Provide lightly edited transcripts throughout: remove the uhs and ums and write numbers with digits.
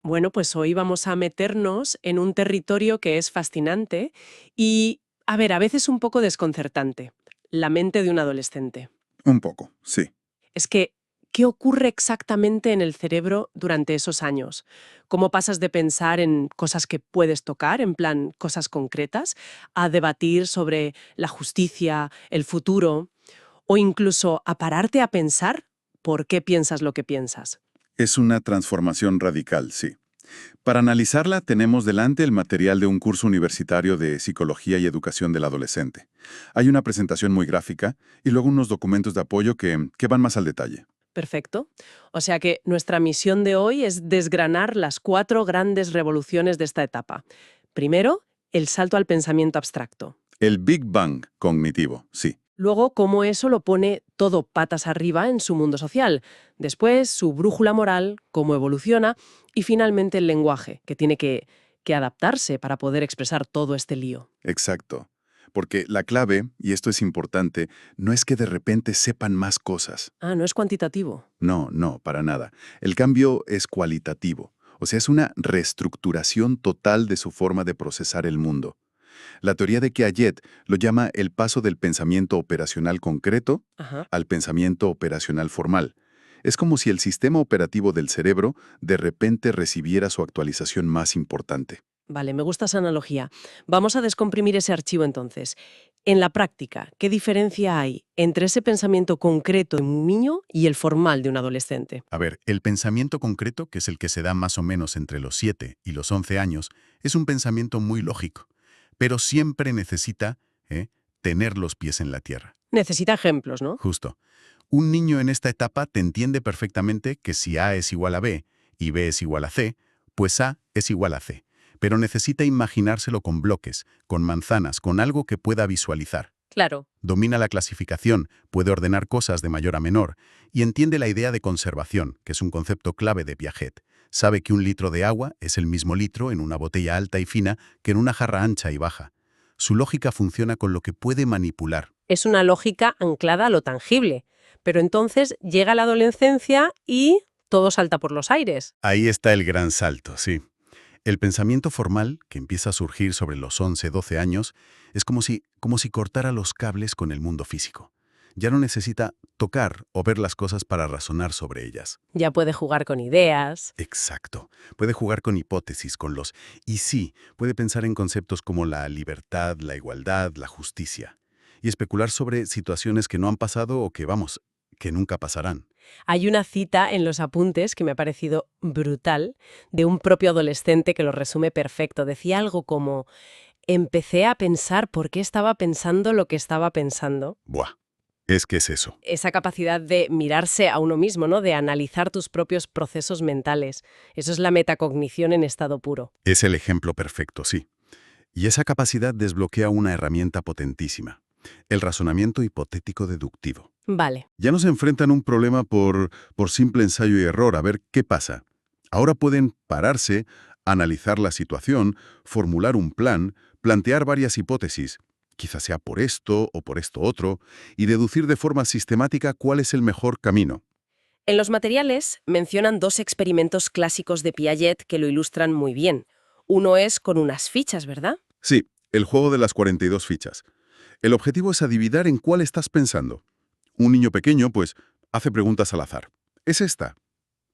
Bueno, pues hoy vamos a meternos en un territorio que es fascinante y, a ver, a veces un poco desconcertante. La mente de un adolescente. Un poco, sí. Es que, ¿qué ocurre exactamente en el cerebro durante esos años? ¿Cómo pasas de pensar en cosas que puedes tocar, en plan cosas concretas, a debatir sobre la justicia, el futuro, o incluso a pararte a pensar por qué piensas lo que piensas? Es una transformación radical, sí. Para analizarla tenemos delante el material de un curso universitario de Psicología y Educación del Adolescente. Hay una presentación muy gráfica y luego unos documentos de apoyo que van más al detalle. Perfecto. O sea que nuestra misión de hoy es desgranar las 4 grandes revoluciones de esta etapa. Primero, el salto al pensamiento abstracto. El Big Bang cognitivo, sí. Luego, cómo eso lo pone todo patas arriba en su mundo social. Después, su brújula moral, cómo evoluciona. Y finalmente, el lenguaje, que tiene que adaptarse para poder expresar todo este lío. Exacto. Porque la clave, y esto es importante, no es que de repente sepan más cosas. Ah, no es cuantitativo. No, no, para nada. El cambio es cualitativo. O sea, es una reestructuración total de su forma de procesar el mundo. La teoría de Piaget lo llama el paso del pensamiento operacional concreto Ajá. al pensamiento operacional formal. Es como si el sistema operativo del cerebro de repente recibiera su actualización más importante. Vale, me gusta esa analogía. Vamos a descomprimir ese archivo entonces. En la práctica, ¿qué diferencia hay entre ese pensamiento concreto de un niño y el formal de un adolescente? A ver, el pensamiento concreto, que es el que se da más o menos entre los 7 y los 11 años, es un pensamiento muy lógico, pero siempre necesita tener los pies en la tierra. Necesita ejemplos, ¿no? Justo. Un niño en esta etapa te entiende perfectamente que si A es igual a B y B es igual a C, pues A es igual a C, pero necesita imaginárselo con bloques, con manzanas, con algo que pueda visualizar. Claro. Domina la clasificación, puede ordenar cosas de mayor a menor y entiende la idea de conservación, que es un concepto clave de Piaget. Sabe que un litro de agua es el mismo litro en una botella alta y fina que en una jarra ancha y baja. Su lógica funciona con lo que puede manipular. Es una lógica anclada a lo tangible. Pero entonces llega la adolescencia y todo salta por los aires. Ahí está el gran salto, sí. El pensamiento formal, que empieza a surgir sobre los 11, 12 años, es como si cortara los cables con el mundo físico. Ya no necesita tocar o ver las cosas para razonar sobre ellas. Ya puede jugar con ideas. Exacto. Puede jugar con hipótesis, con los y sí, puede pensar en conceptos como la libertad, la igualdad, la justicia, y especular sobre situaciones que no han pasado o que, vamos, que nunca pasarán. Hay una cita en los apuntes que me ha parecido brutal de un propio adolescente que lo resume perfecto. Decía algo como: empecé a pensar por qué estaba pensando lo que estaba pensando. Buah, es que es eso. Esa capacidad de mirarse a uno mismo, ¿no? De analizar tus propios procesos mentales. Eso es la metacognición en estado puro. Es el ejemplo perfecto, sí. Y esa capacidad desbloquea una herramienta potentísima, el razonamiento hipotético deductivo. Vale. Ya no se enfrentan a un problema por simple ensayo y error, a ver qué pasa. Ahora pueden pararse, analizar la situación, formular un plan, plantear varias hipótesis, quizás sea por esto o por esto otro, y deducir de forma sistemática cuál es el mejor camino. En los materiales mencionan 2 experimentos clásicos de Piaget que lo ilustran muy bien. Uno es con unas fichas, ¿verdad? Sí, el juego de las 42 fichas. El objetivo es adivinar en cuál estás pensando. Un niño pequeño, pues, hace preguntas al azar. ¿Es esta?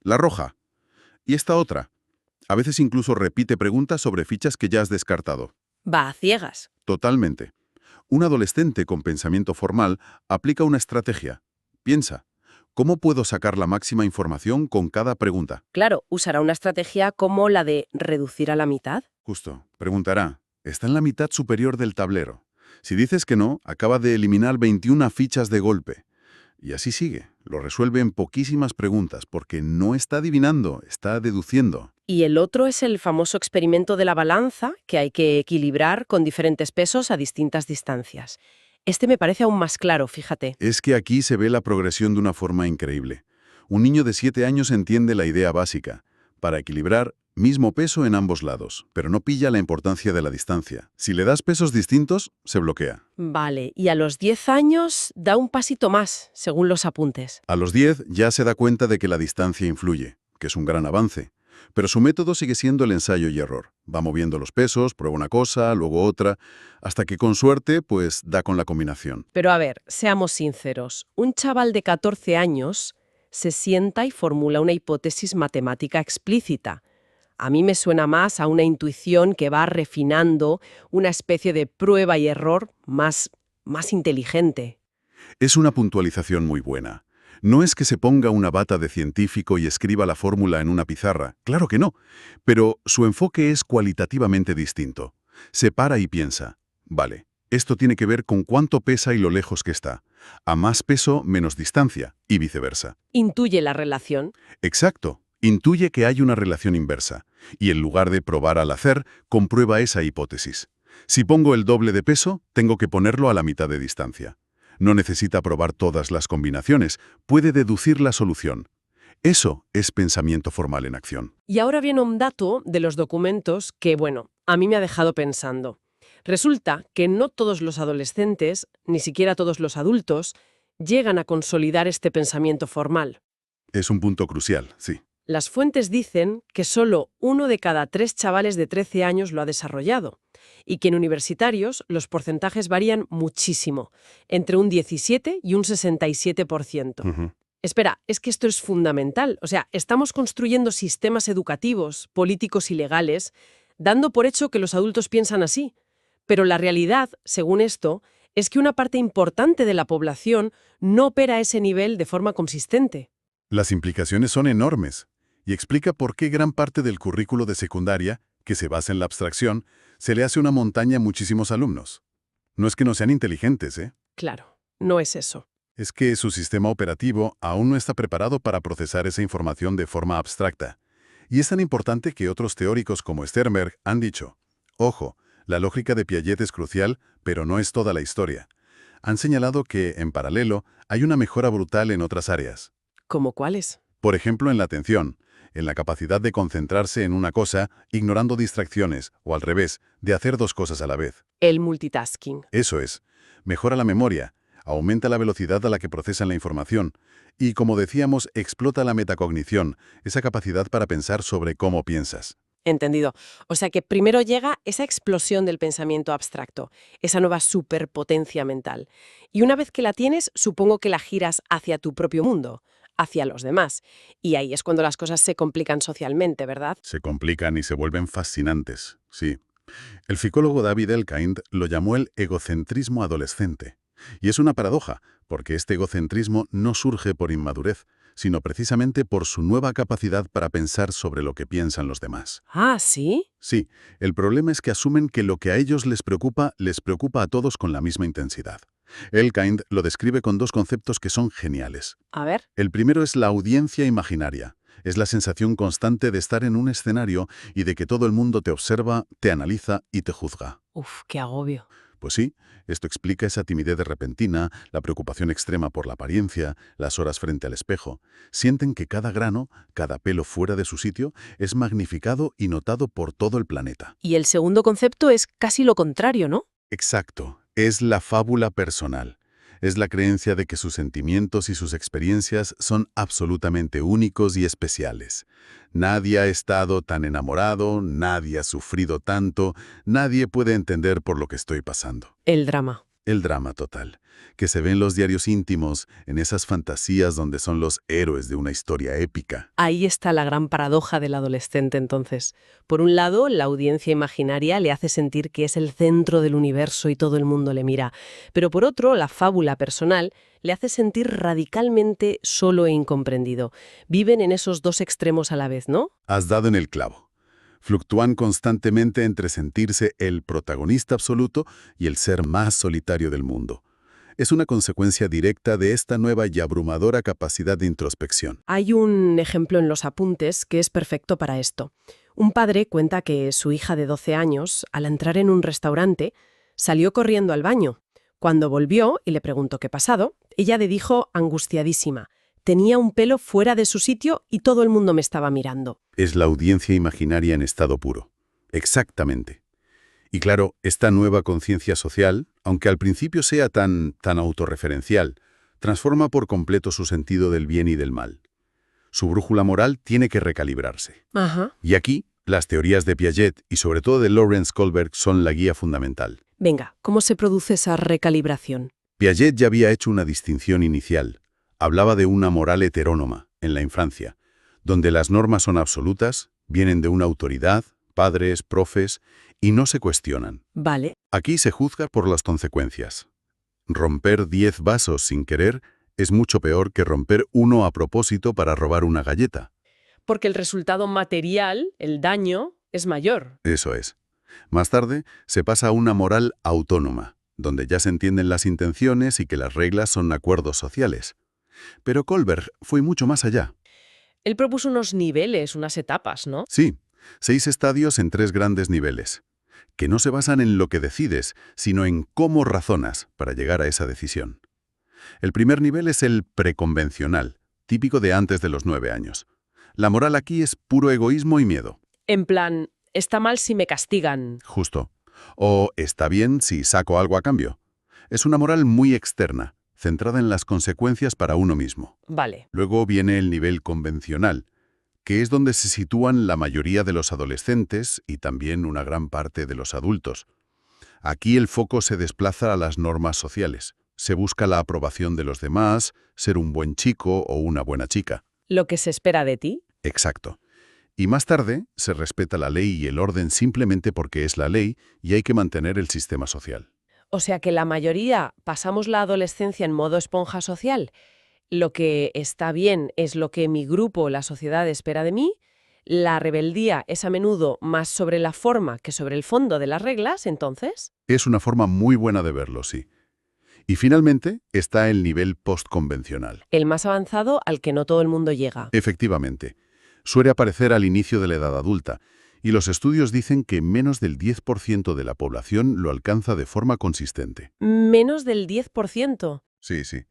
La roja. ¿Y esta otra? A veces incluso repite preguntas sobre fichas que ya has descartado. Va a ciegas. Totalmente. Un adolescente con pensamiento formal aplica una estrategia. Piensa, ¿cómo puedo sacar la máxima información con cada pregunta? Claro, usará una estrategia como la de reducir a la mitad. Justo. Preguntará, ¿está en la mitad superior del tablero? Si dices que no, acaba de eliminar 21 fichas de golpe. Y así sigue. Lo resuelve en poquísimas preguntas porque no está adivinando, está deduciendo. Y el otro es el famoso experimento de la balanza, que hay que equilibrar con diferentes pesos a distintas distancias. Este me parece aún más claro, fíjate. Es que aquí se ve la progresión de una forma increíble. Un niño de 7 años entiende la idea básica. Para equilibrar, mismo peso en ambos lados, pero no pilla la importancia de la distancia. Si le das pesos distintos, se bloquea. Vale, y a los 10 años da un pasito más, según los apuntes. A los 10 ya se da cuenta de que la distancia influye, que es un gran avance. Pero su método sigue siendo el ensayo y error. Va moviendo los pesos, prueba una cosa, luego otra, hasta que con suerte, pues da con la combinación. Pero a ver, seamos sinceros. Un chaval de 14 años se sienta y formula una hipótesis matemática explícita. A mí me suena más a una intuición que va refinando una especie de prueba y error más inteligente. Es una puntualización muy buena. No es que se ponga una bata de científico y escriba la fórmula en una pizarra, claro que no, pero su enfoque es cualitativamente distinto. Se para y piensa, vale, esto tiene que ver con cuánto pesa y lo lejos que está. A más peso, menos distancia, y viceversa. Intuye la relación. Exacto, intuye que hay una relación inversa, y en lugar de probar al hacer, comprueba esa hipótesis. Si pongo el doble de peso, tengo que ponerlo a la mitad de distancia. No necesita probar todas las combinaciones, puede deducir la solución. Eso es pensamiento formal en acción. Y ahora viene un dato de los documentos que, bueno, a mí me ha dejado pensando. Resulta que no todos los adolescentes, ni siquiera todos los adultos, llegan a consolidar este pensamiento formal. Es un punto crucial, sí. Las fuentes dicen que solo 1 de cada 3 chavales de 13 años lo ha desarrollado y que en universitarios los porcentajes varían muchísimo, entre un 17 y un 67%. Ujú. Espera, es que esto es fundamental. O sea, estamos construyendo sistemas educativos, políticos y legales, dando por hecho que los adultos piensan así. Pero la realidad, según esto, es que una parte importante de la población no opera a ese nivel de forma consistente. Las implicaciones son enormes y explica por qué gran parte del currículo de secundaria, que se basa en la abstracción, se le hace una montaña a muchísimos alumnos. No es que no sean inteligentes, ¿eh? Claro, no es eso. Es que su sistema operativo aún no está preparado para procesar esa información de forma abstracta. Y es tan importante que otros teóricos como Sternberg han dicho, ojo, la lógica de Piaget es crucial, pero no es toda la historia. Han señalado que, en paralelo, hay una mejora brutal en otras áreas. ¿Cómo cuáles? Por ejemplo, en la atención, en la capacidad de concentrarse en una cosa, ignorando distracciones, o al revés, de hacer dos cosas a la vez. El multitasking. Eso es. Mejora la memoria, aumenta la velocidad a la que procesan la información y, como decíamos, explota la metacognición, esa capacidad para pensar sobre cómo piensas. Entendido. O sea que primero llega esa explosión del pensamiento abstracto, esa nueva superpotencia mental. Y una vez que la tienes, supongo que la giras hacia tu propio mundo, hacia los demás. Y ahí es cuando las cosas se complican socialmente, ¿verdad? Se complican y se vuelven fascinantes, sí. El psicólogo David Elkind lo llamó el egocentrismo adolescente. Y es una paradoja, porque este egocentrismo no surge por inmadurez, sino precisamente por su nueva capacidad para pensar sobre lo que piensan los demás. Ah, ¿sí? Sí, el problema es que asumen que lo que a ellos les preocupa a todos con la misma intensidad. Elkind lo describe con dos conceptos que son geniales. A ver. El primero es la audiencia imaginaria. Es la sensación constante de estar en un escenario y de que todo el mundo te observa, te analiza y te juzga. Uf, qué agobio. Pues sí, esto explica esa timidez repentina, la preocupación extrema por la apariencia, las horas frente al espejo. Sienten que cada grano, cada pelo fuera de su sitio, es magnificado y notado por todo el planeta. Y el segundo concepto es casi lo contrario, ¿no? Exacto, es la fábula personal. Es la creencia de que sus sentimientos y sus experiencias son absolutamente únicos y especiales. Nadie ha estado tan enamorado, nadie ha sufrido tanto, nadie puede entender por lo que estoy pasando. El drama. El drama total, que se ve en los diarios íntimos, en esas fantasías donde son los héroes de una historia épica. Ahí está la gran paradoja del adolescente entonces. Por un lado, la audiencia imaginaria le hace sentir que es el centro del universo y todo el mundo le mira. Pero por otro, la fábula personal le hace sentir radicalmente solo e incomprendido. Viven en esos dos extremos a la vez, ¿no? Has dado en el clavo. Fluctúan constantemente entre sentirse el protagonista absoluto y el ser más solitario del mundo. Es una consecuencia directa de esta nueva y abrumadora capacidad de introspección. Hay un ejemplo en los apuntes que es perfecto para esto. Un padre cuenta que su hija de 12 años, al entrar en un restaurante, salió corriendo al baño. Cuando volvió y le preguntó qué pasado, ella le dijo angustiadísima: tenía un pelo fuera de su sitio y todo el mundo me estaba mirando. Es la audiencia imaginaria en estado puro. Exactamente. Y claro, esta nueva conciencia social, aunque al principio sea tan autorreferencial, transforma por completo su sentido del bien y del mal. Su brújula moral tiene que recalibrarse. Ajá. Y aquí, las teorías de Piaget y sobre todo de Lawrence Kohlberg son la guía fundamental. Venga, ¿cómo se produce esa recalibración? Piaget ya había hecho una distinción inicial. Hablaba de una moral heterónoma, en la infancia, donde las normas son absolutas, vienen de una autoridad, padres, profes, y no se cuestionan. Vale. Aquí se juzga por las consecuencias. Romper 10 vasos sin querer es mucho peor que romper uno a propósito para robar una galleta. Porque el resultado material, el daño, es mayor. Eso es. Más tarde, se pasa a una moral autónoma, donde ya se entienden las intenciones y que las reglas son acuerdos sociales. Pero Kohlberg fue mucho más allá. Él propuso unos niveles, unas etapas, ¿no? Sí, 6 estadios en 3 grandes niveles, que no se basan en lo que decides, sino en cómo razonas para llegar a esa decisión. El primer nivel es el preconvencional, típico de antes de los 9 años. La moral aquí es puro egoísmo y miedo. En plan, está mal si me castigan. Justo. O está bien si saco algo a cambio. Es una moral muy externa, centrada en las consecuencias para uno mismo. Vale. Luego viene el nivel convencional, que es donde se sitúan la mayoría de los adolescentes y también una gran parte de los adultos. Aquí el foco se desplaza a las normas sociales. Se busca la aprobación de los demás, ser un buen chico o una buena chica. ¿Lo que se espera de ti? Exacto. Y más tarde se respeta la ley y el orden simplemente porque es la ley y hay que mantener el sistema social. O sea que la mayoría pasamos la adolescencia en modo esponja social. Lo que está bien es lo que mi grupo, la sociedad, espera de mí. La rebeldía es a menudo más sobre la forma que sobre el fondo de las reglas, entonces. Es una forma muy buena de verlo, sí. Y finalmente está el nivel postconvencional. El más avanzado al que no todo el mundo llega. Efectivamente. Suele aparecer al inicio de la edad adulta, y los estudios dicen que menos del 10% de la población lo alcanza de forma consistente. Menos del 10%. Sí, sí.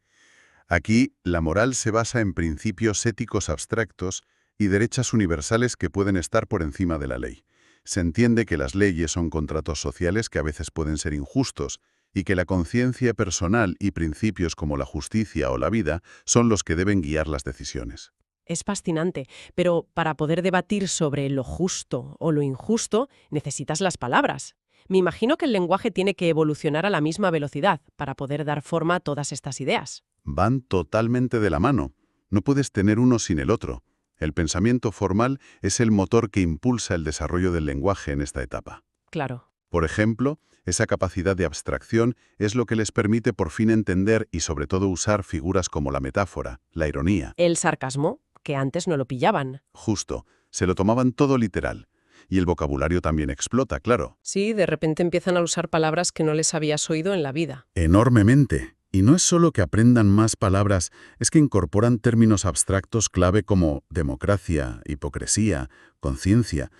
Aquí, la moral se basa en principios éticos abstractos y derechas universales que pueden estar por encima de la ley. Se entiende que las leyes son contratos sociales que a veces pueden ser injustos y que la conciencia personal y principios como la justicia o la vida son los que deben guiar las decisiones. Es fascinante, pero para poder debatir sobre lo justo o lo injusto, necesitas las palabras. Me imagino que el lenguaje tiene que evolucionar a la misma velocidad para poder dar forma a todas estas ideas. Van totalmente de la mano. No puedes tener uno sin el otro. El pensamiento formal es el motor que impulsa el desarrollo del lenguaje en esta etapa. Claro. Por ejemplo, esa capacidad de abstracción es lo que les permite por fin entender y sobre todo usar figuras como la metáfora, la ironía. El sarcasmo, que antes no lo pillaban. Justo, se lo tomaban todo literal. Y el vocabulario también explota, claro. Sí, de repente empiezan a usar palabras que no les habías oído en la vida. Enormemente. Y no es solo que aprendan más palabras, es que incorporan términos abstractos clave como democracia, hipocresía, conciencia,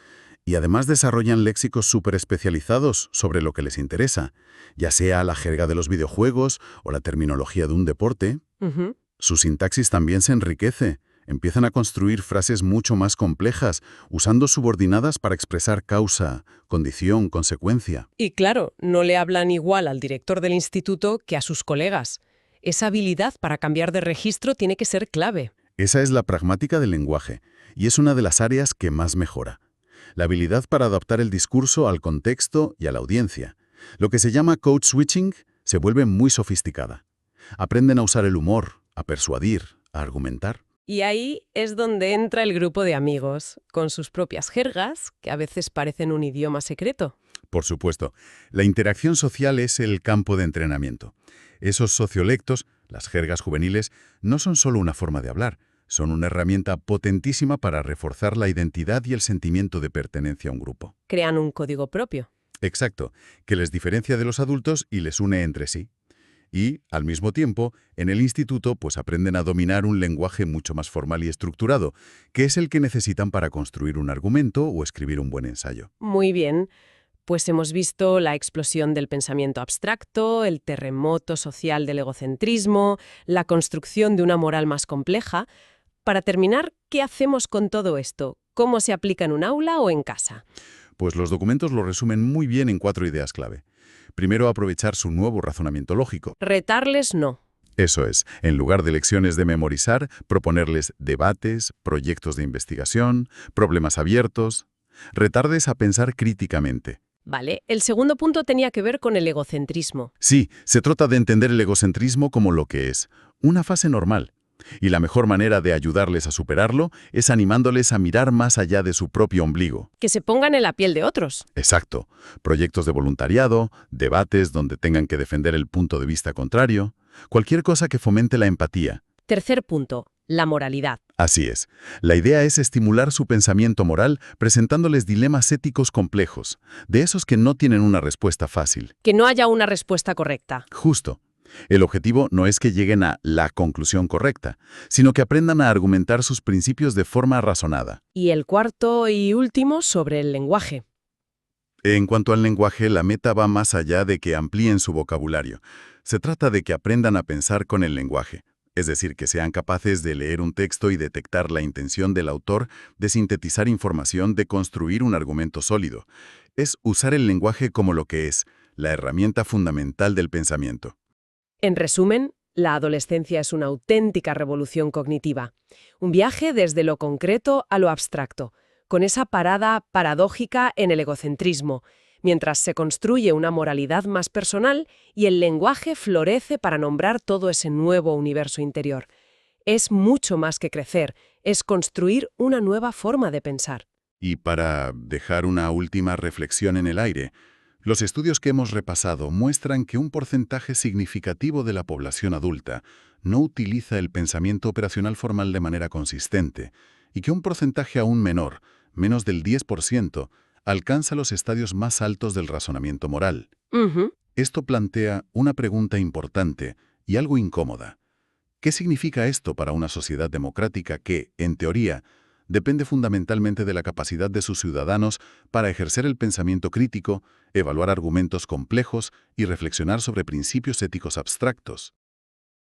y además desarrollan léxicos súper especializados sobre lo que les interesa, ya sea la jerga de los videojuegos o la terminología de un deporte. Ujú. Su sintaxis también se enriquece. Empiezan a construir frases mucho más complejas, usando subordinadas para expresar causa, condición, consecuencia. Y claro, no le hablan igual al director del instituto que a sus colegas. Esa habilidad para cambiar de registro tiene que ser clave. Esa es la pragmática del lenguaje, y es una de las áreas que más mejora. La habilidad para adaptar el discurso al contexto y a la audiencia. Lo que se llama code switching se vuelve muy sofisticada. Aprenden a usar el humor, a persuadir, a argumentar. Y ahí es donde entra el grupo de amigos, con sus propias jergas, que a veces parecen un idioma secreto. Por supuesto, la interacción social es el campo de entrenamiento. Esos sociolectos, las jergas juveniles, no son solo una forma de hablar, son una herramienta potentísima para reforzar la identidad y el sentimiento de pertenencia a un grupo. Crean un código propio. Exacto, que les diferencia de los adultos y les une entre sí. Y, al mismo tiempo, en el instituto pues aprenden a dominar un lenguaje mucho más formal y estructurado, que es el que necesitan para construir un argumento o escribir un buen ensayo. Muy bien. Pues hemos visto la explosión del pensamiento abstracto, el terremoto social del egocentrismo, la construcción de una moral más compleja. Para terminar, ¿qué hacemos con todo esto? ¿Cómo se aplica en un aula o en casa? Pues los documentos lo resumen muy bien en 4 ideas clave. Primero, aprovechar su nuevo razonamiento lógico. Retarles no. Eso es, en lugar de lecciones de memorizar, proponerles debates, proyectos de investigación, problemas abiertos. Retarles a pensar críticamente. Vale, el segundo punto tenía que ver con el egocentrismo. Sí, se trata de entender el egocentrismo como lo que es, una fase normal. Y la mejor manera de ayudarles a superarlo es animándoles a mirar más allá de su propio ombligo. Que se pongan en la piel de otros. Exacto. Proyectos de voluntariado, debates donde tengan que defender el punto de vista contrario, cualquier cosa que fomente la empatía. Tercer punto, la moralidad. Así es. La idea es estimular su pensamiento moral presentándoles dilemas éticos complejos, de esos que no tienen una respuesta fácil. Que no haya una respuesta correcta. Justo. El objetivo no es que lleguen a la conclusión correcta, sino que aprendan a argumentar sus principios de forma razonada. Y el cuarto y último sobre el lenguaje. En cuanto al lenguaje, la meta va más allá de que amplíen su vocabulario. Se trata de que aprendan a pensar con el lenguaje. Es decir, que sean capaces de leer un texto y detectar la intención del autor, de sintetizar información, de construir un argumento sólido. Es usar el lenguaje como lo que es, la herramienta fundamental del pensamiento. En resumen, la adolescencia es una auténtica revolución cognitiva. Un viaje desde lo concreto a lo abstracto, con esa parada paradójica en el egocentrismo, mientras se construye una moralidad más personal y el lenguaje florece para nombrar todo ese nuevo universo interior. Es mucho más que crecer, es construir una nueva forma de pensar. Y para dejar una última reflexión en el aire, los estudios que hemos repasado muestran que un porcentaje significativo de la población adulta no utiliza el pensamiento operacional formal de manera consistente y que un porcentaje aún menor, menos del 10%, alcanza los estadios más altos del razonamiento moral. Ujú. Esto plantea una pregunta importante y algo incómoda. ¿Qué significa esto para una sociedad democrática que, en teoría, depende fundamentalmente de la capacidad de sus ciudadanos para ejercer el pensamiento crítico, evaluar argumentos complejos y reflexionar sobre principios éticos abstractos?